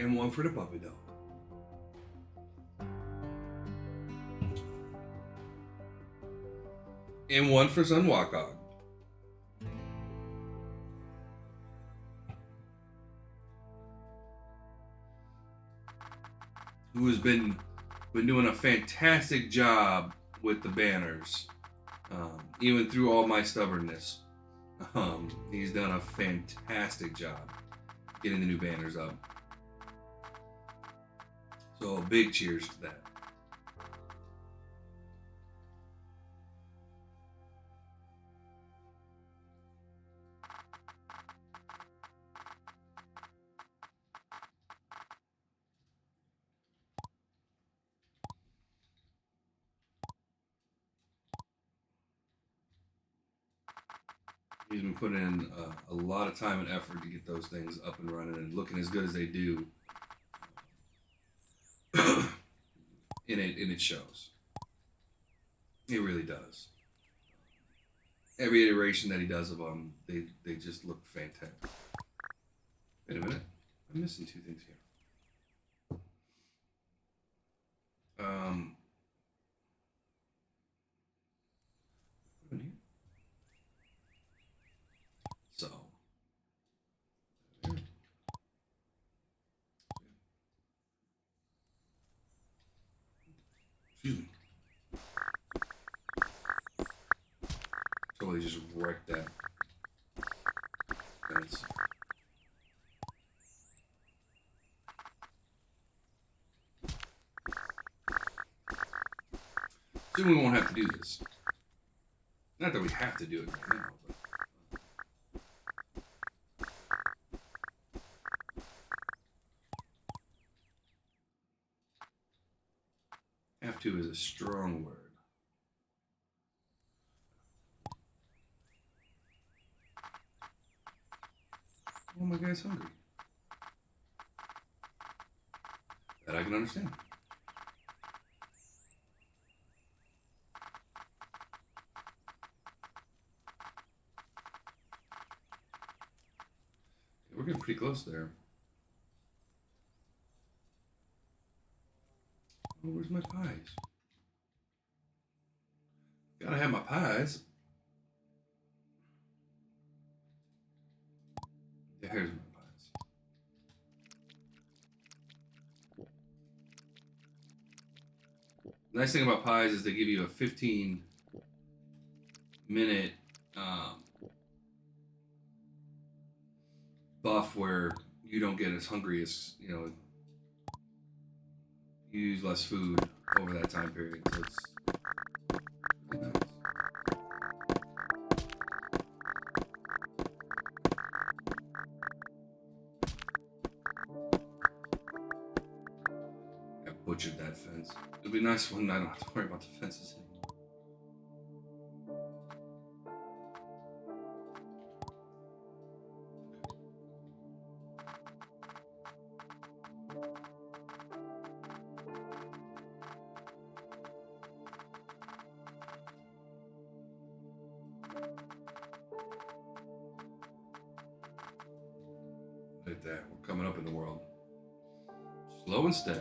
And one for the puppy dog. And one for Sun Wakog. Who has been doing a fantastic job with the banners, even through all my stubbornness. He's done a fantastic job getting the new banners up. So a big cheers to that. He's been putting in a lot of time and effort to get those things up and running and looking as good as they do. And it shows. It really does. Every iteration that he does of them, they just look fantastic. Wait a minute, I'm missing two things here. Um, so, excuse me. Totally just wrecked that. That's, soon we won't have to do this. Not that we have to do it right now, but have to is a strong word. Oh, my guy's hungry. That I can understand. We're getting pretty close there. Oh, where's my pies? Gotta have my pies. There's my pies. The nice thing about pies is they give you a 15-minute buff where you don't get as hungry as, you use less food over that time period. So it's really nice. I butchered that fence. It'll be nice when I don't have to worry about the fences anymore. Look at that. We're coming up in the world. Slow and steady.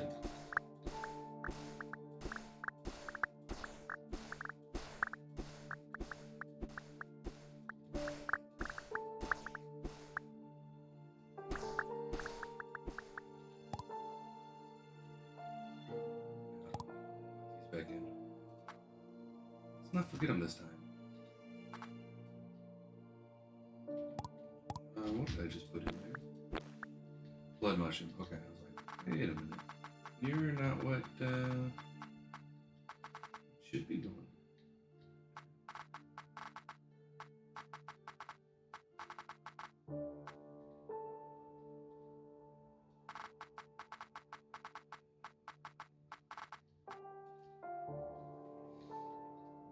He's back in. Let's not forget him this time. What did I just put in there? Blood mushroom. Okay, I was like, wait a minute. You're not what should be doing.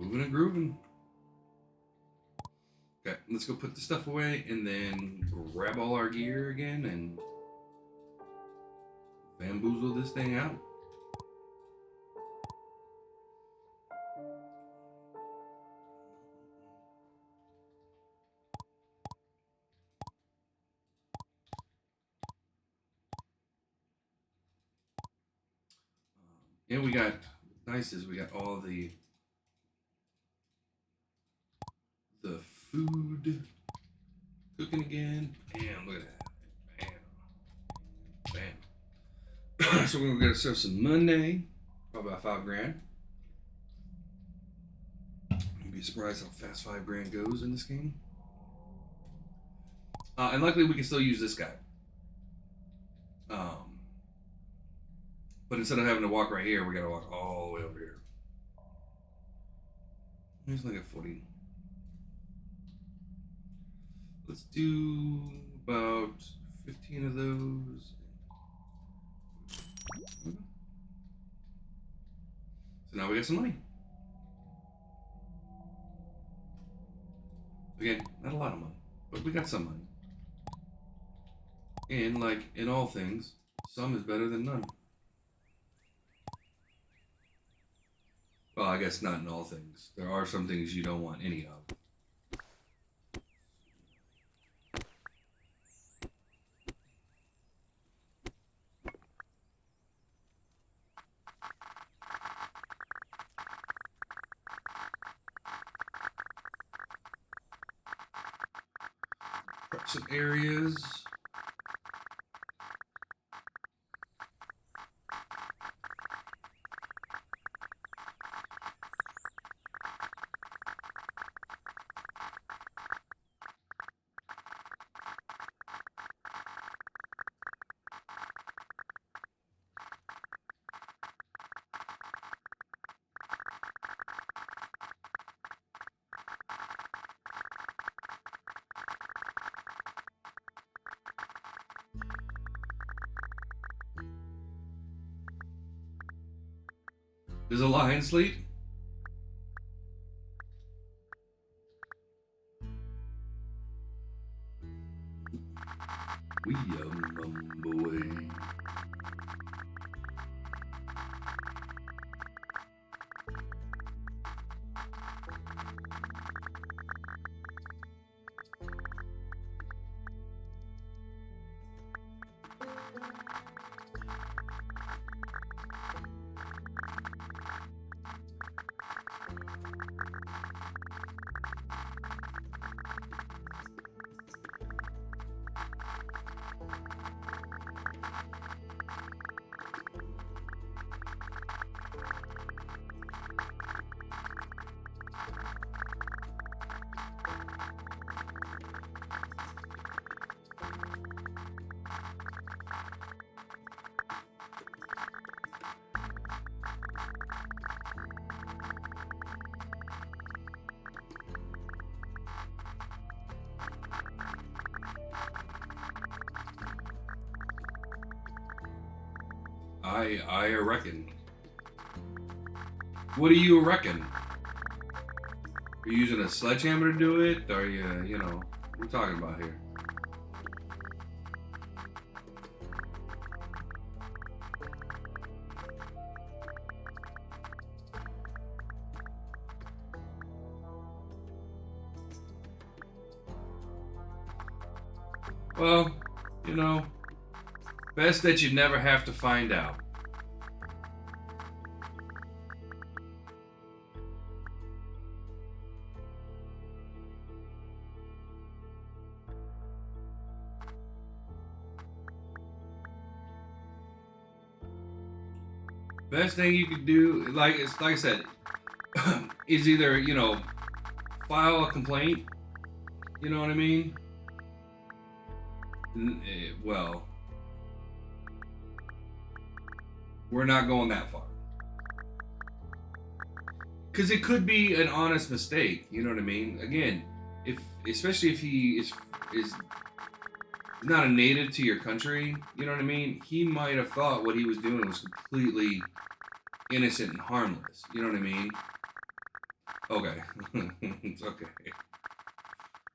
Moving and grooving. Okay, let's go put the stuff away and then grab all our gear again and bamboozle this thing out. And we got nice is we got all the food cooking again. Bam, look at that. Bam, bam. So we're gonna serve some Monday, probably about 5 grand. You'd be surprised how fast 5 grand goes in this game. And luckily we can still use this guy. Um, but instead of having to walk right here, we gotta walk all the way over here. Here's like a 40. Let's do about 15 of those. So now we got some money. Again, not a lot of money, but we got some money. And like in all things, some is better than none. Well, I guess not in all things. There are some things you don't want any of. Prep some areas. Does a lion sleep? We away. I reckon. What do you reckon? Are you using a sledgehammer to do it? Or are you know, what are we talking about here? Well, you know, best that you never have to find out. Best thing you could do, like I said, is either file a complaint. You know what I mean? Well, we're not going that far because it could be an honest mistake. You know what I mean? Again, especially if he is not a native to your country, you know what I mean? He might have thought what he was doing was completely innocent and harmless. You know what I mean? Okay. It's okay.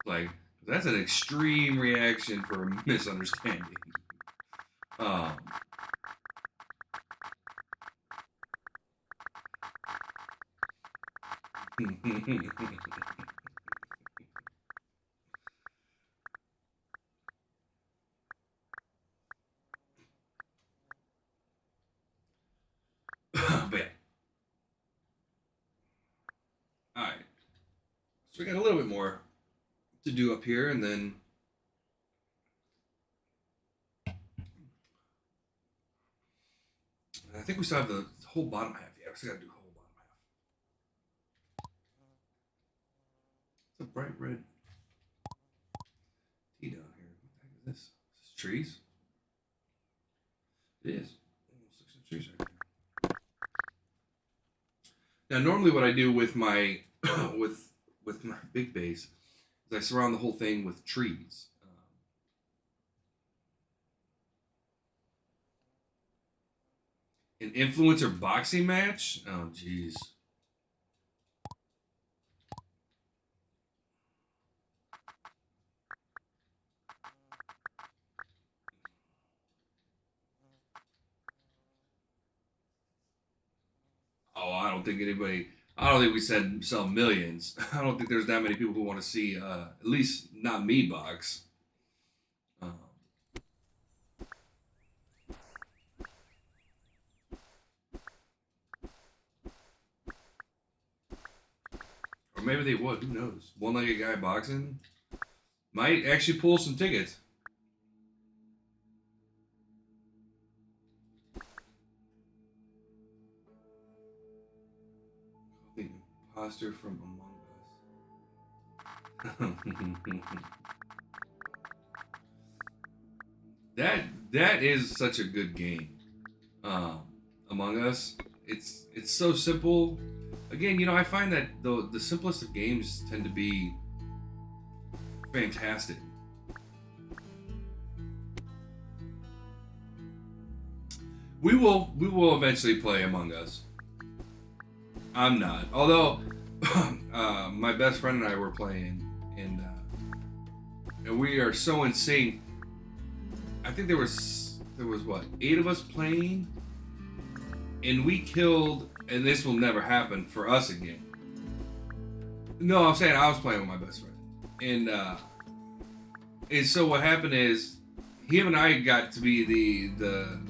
Like, that's an extreme reaction for a misunderstanding. Um, we got a little bit more to do up here, and then I think we still have the whole bottom half. Yeah, we still got to do the whole bottom half. It's a bright red tea down here. What the heck is this? Is this trees? It is. Almost looks like trees right here. Now, normally what I do with my with my big base is I surround the whole thing with trees. An influencer boxing match? Oh, jeez. Oh, I don't think anybody. I don't think we said sell millions. I don't think there's that many people who want to see, at least not me box. Uh, or maybe they would. Who knows? One-legged guy boxing might actually pull some tickets. The imposter from Among Us. that is such a good game. Among Us. It's so simple. Again, I find that the simplest of games tend to be fantastic. We will eventually play Among Us. I'm not. Although my best friend and I were playing, and we are so in sync. I think there was what, 8 of us playing, and we killed. And this will never happen for us again. No, I'm saying I was playing with my best friend, and so what happened is him and I got to be the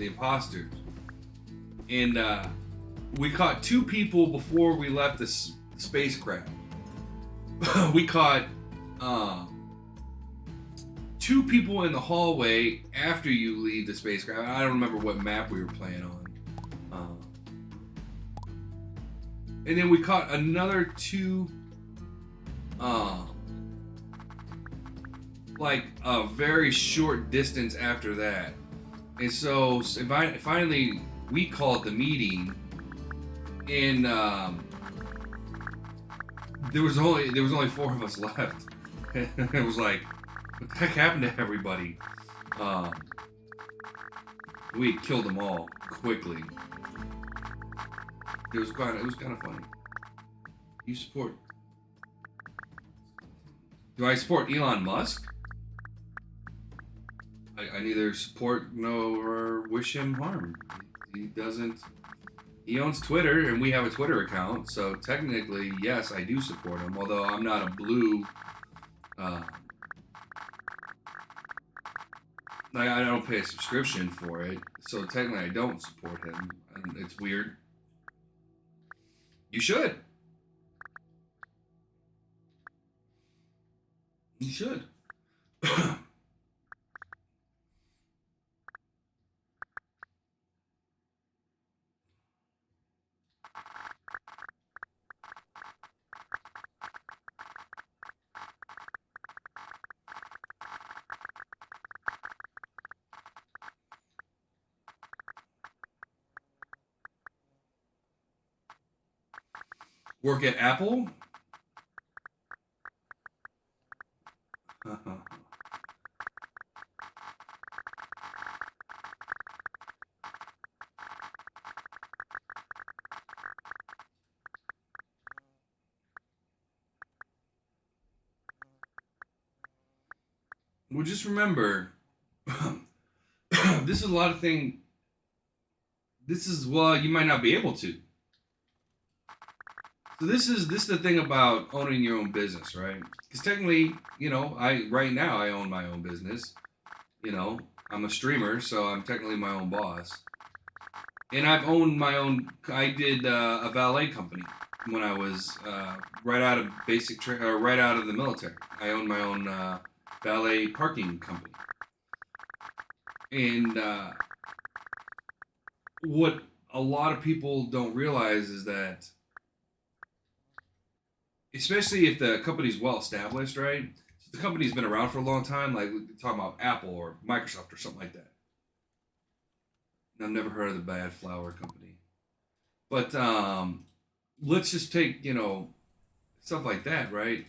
imposters, and we caught 2 people before we left the spacecraft. We caught 2 people in the hallway after you leave the spacecraft. I don't remember what map we were playing on. And then we caught another 2, like a very short distance after that. And so finally we called the meeting, and there was only 4 of us left. It was like, what the heck happened to everybody? We killed them all quickly. It was kind of funny. You support? Do I support Elon Musk? I neither support nor wish him harm. He doesn't. He owns Twitter, and we have a Twitter account, so technically, yes, I do support him. Although I'm not a blue. I don't pay a subscription for it, so technically I don't support him. And it's weird. You should. You should. Work at Apple? Well, just remember, this is a lot of things. Well, you might not be able to. So this is the thing about owning your own business, right? Because technically, right now I own my own business. I'm a streamer, so I'm technically my own boss. And I've owned my own. I did a valet company. when I was right out of right out of the military. I owned my own valet parking company, and what a lot of people don't realize is that, especially if the company's well established, right? So the company's been around for a long time, like we're talking about Apple or Microsoft or something like that. I've never heard of the Bad Flower Company, but let's just take stuff like that, right?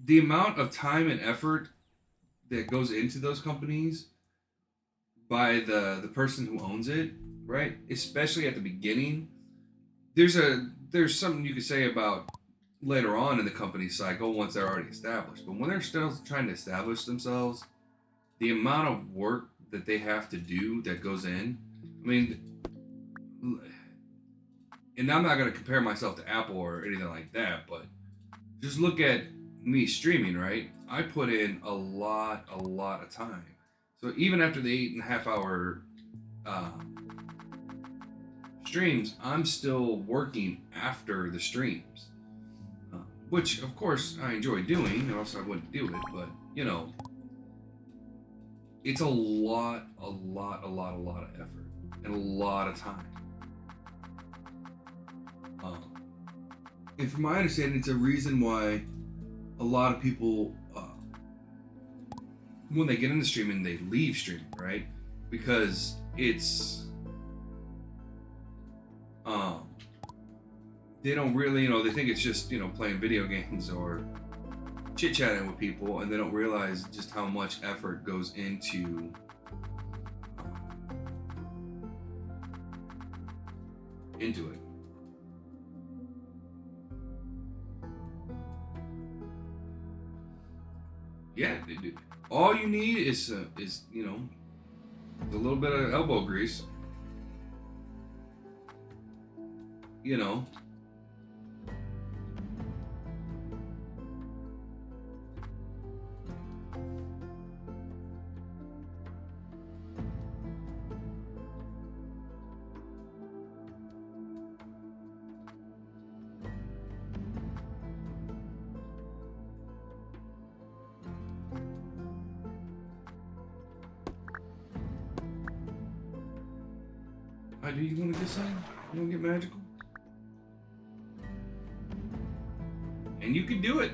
The amount of time and effort that goes into those companies by the person who owns it, right? Especially at the beginning. There's something you could say about later on in the company cycle once they're already established. But when they're still trying to establish themselves, the amount of work that they have to do that goes in. I mean, and I'm not going to compare myself to Apple or anything like that, but just look at me streaming, right? I put in a lot of time. So even after the 8.5 hour streams, I'm still working after the streams, which of course I enjoy doing, or else I wouldn't do it. But it's a lot of effort and a lot of time. Um, and from my understanding, it's a reason why a lot of people, when they get into streaming, they leave streaming, right? Because it's um, they don't really, they think it's just playing video games or chit chatting with people, and they don't realize just how much effort goes into it. Yeah, all you need is a little bit of elbow grease. You know, do you want to get something? You want to get magical? And you can do it.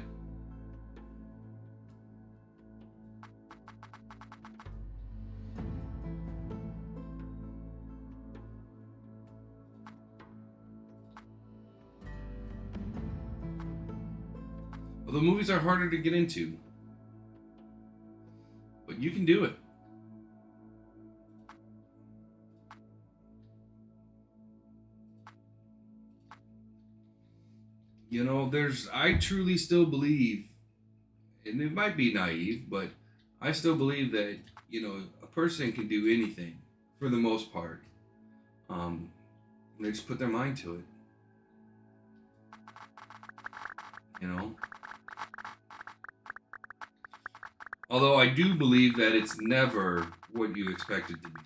Well, the movies are harder to get into, but you can do it. I truly still believe, and it might be naive, but I still believe that, a person can do anything for the most part. Um, they just put their mind to it, you know? Although I do believe that it's never what you expect it to be.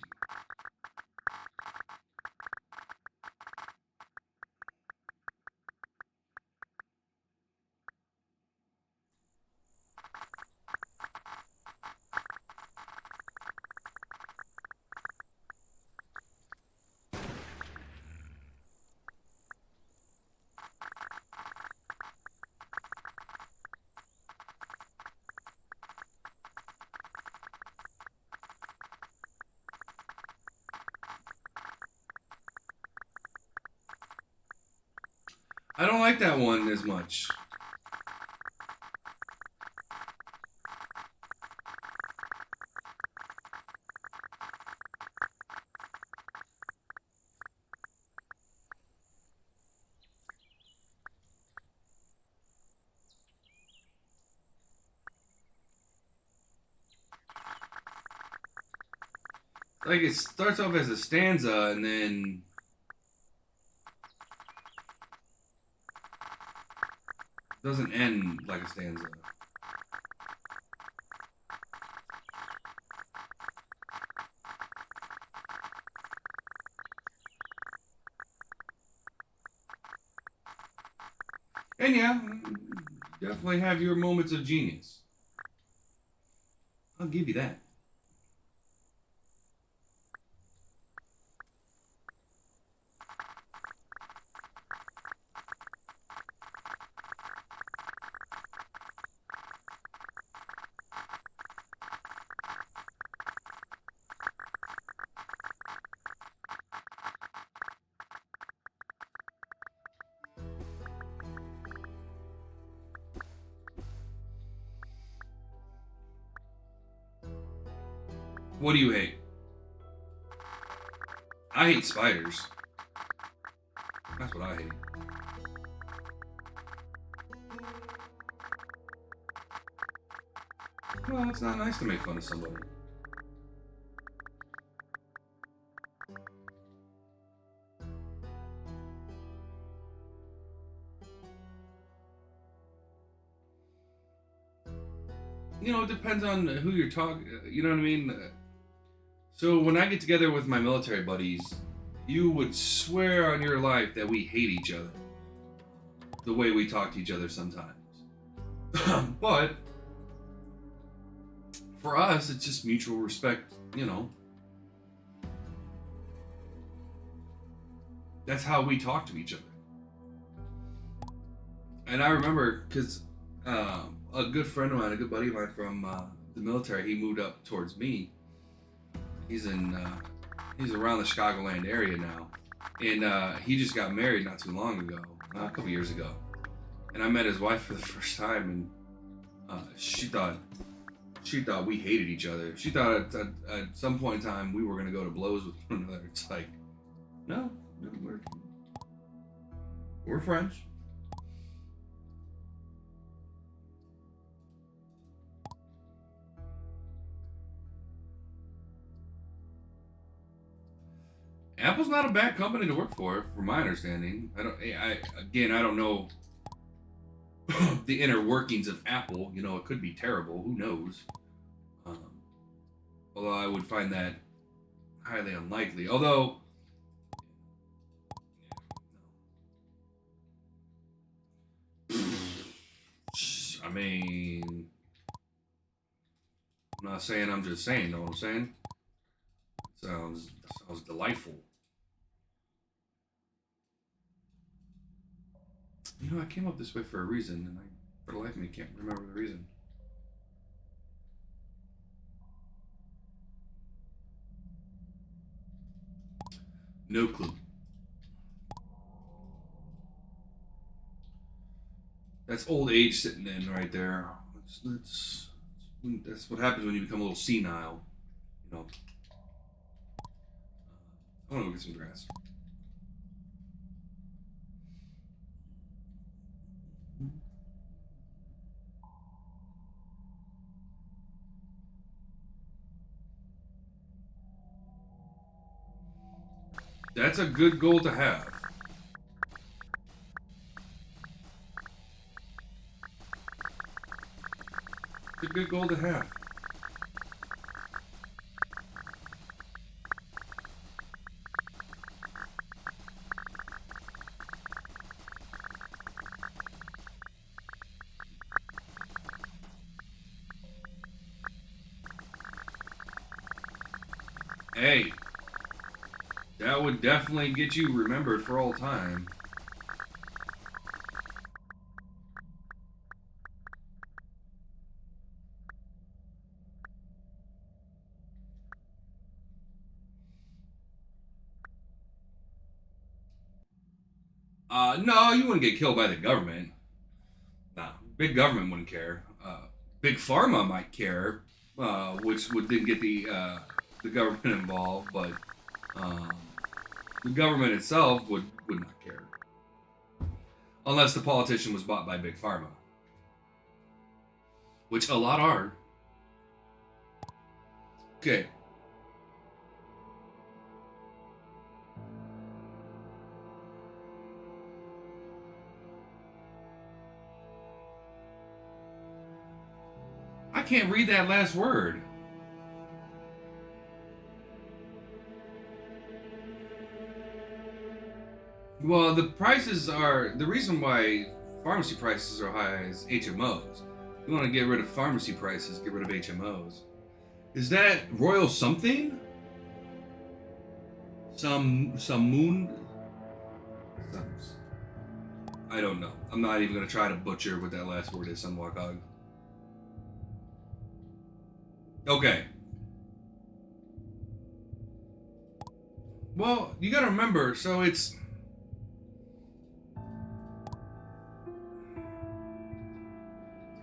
I don't like that one as much. Like it starts off as a stanza and then doesn't end like a stanza. And yeah, definitely have your moments of genius. I'll give you that. What do you hate? I hate spiders. That's what I hate. Well, it's not nice to make fun of somebody. You know, it depends on who you're talking. You know what I mean? So when I get together with my military buddies, you would swear on your life that we hate each other. The way we talk to each other sometimes. But for us, it's just mutual respect, you know. That's how we talk to each other. And I remember, because a good friend of mine, a good buddy of mine from the military, he moved up towards me. He's around the Chicagoland area now. And he just got married not too long ago, a couple years ago. And I met his wife for the first time, and she thought we hated each other. She thought at some point in time we were going to go to blows with one another. It's like, no, we're friends. Apple's not a bad company to work for, from my understanding. I don't know the inner workings of Apple. You know, it could be terrible. Who knows? Um, Although I would find that highly unlikely. Although, I mean, I'm not saying. I'm just saying. Know what I'm saying? Sounds delightful. You know, I came up this way for a reason, and for the life of me, can't remember the reason. No clue. That's old age sitting in right there. That's what happens when you become a little senile. You know. I want to go get some grass. That's a good goal to have. It's a good goal to have. Hey, that would definitely get you remembered for all time. No, you wouldn't get killed by the government. No, big government wouldn't care. Big pharma might care, which would then get the government involved, but um, the government itself would not care, unless the politician was bought by big pharma, which a lot are. Okay. I can't read that last word. Well, the prices are the reason why pharmacy prices are high as HMOs. You want to get rid of pharmacy prices, get rid of HMOs. Is that royal something? Some moon? I don't know. I'm not even gonna try to butcher what that last word is. Some Wakog. Okay. Well, you gotta remember. So it's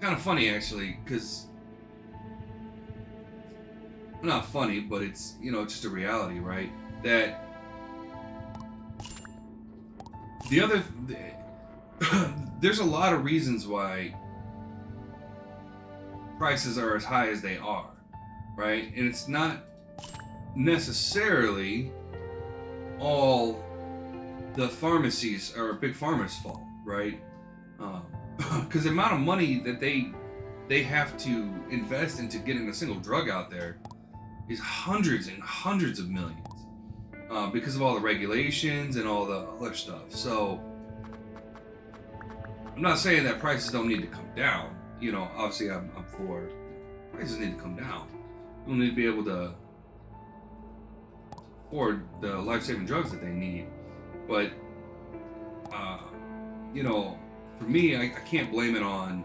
kind of funny actually, because not funny, but it's it's just a reality, right? That the other there's a lot of reasons why prices are as high as they are, right? And it's not necessarily all the pharmacies or big pharma's fault, right? Because the amount of money that they have to invest into getting a single drug out there is hundreds and hundreds of millions, because of all the regulations and all the other stuff. So I'm not saying that prices don't need to come down. Obviously I'm for prices need to come down. People need to be able to afford the life-saving drugs that they need. But for me, I can't blame it on.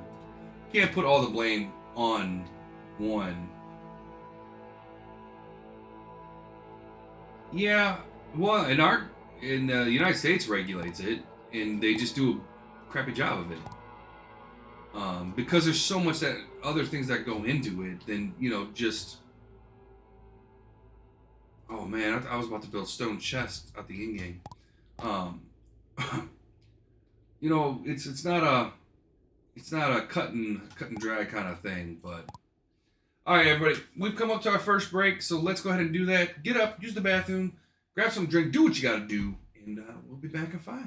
Can't put all the blame on one. Yeah, well, in the United States regulates it, and they just do a crappy job of it. Because there's so much that other things that go into it, then just. Oh man, I was about to build stone chest at the in game. Um, it's not a cut and drag kind of thing, but all right, everybody, we've come up to our first break, so let's go ahead and do that. Get up, use the bathroom, grab some drink, do what you got to do, and we'll be back in 5.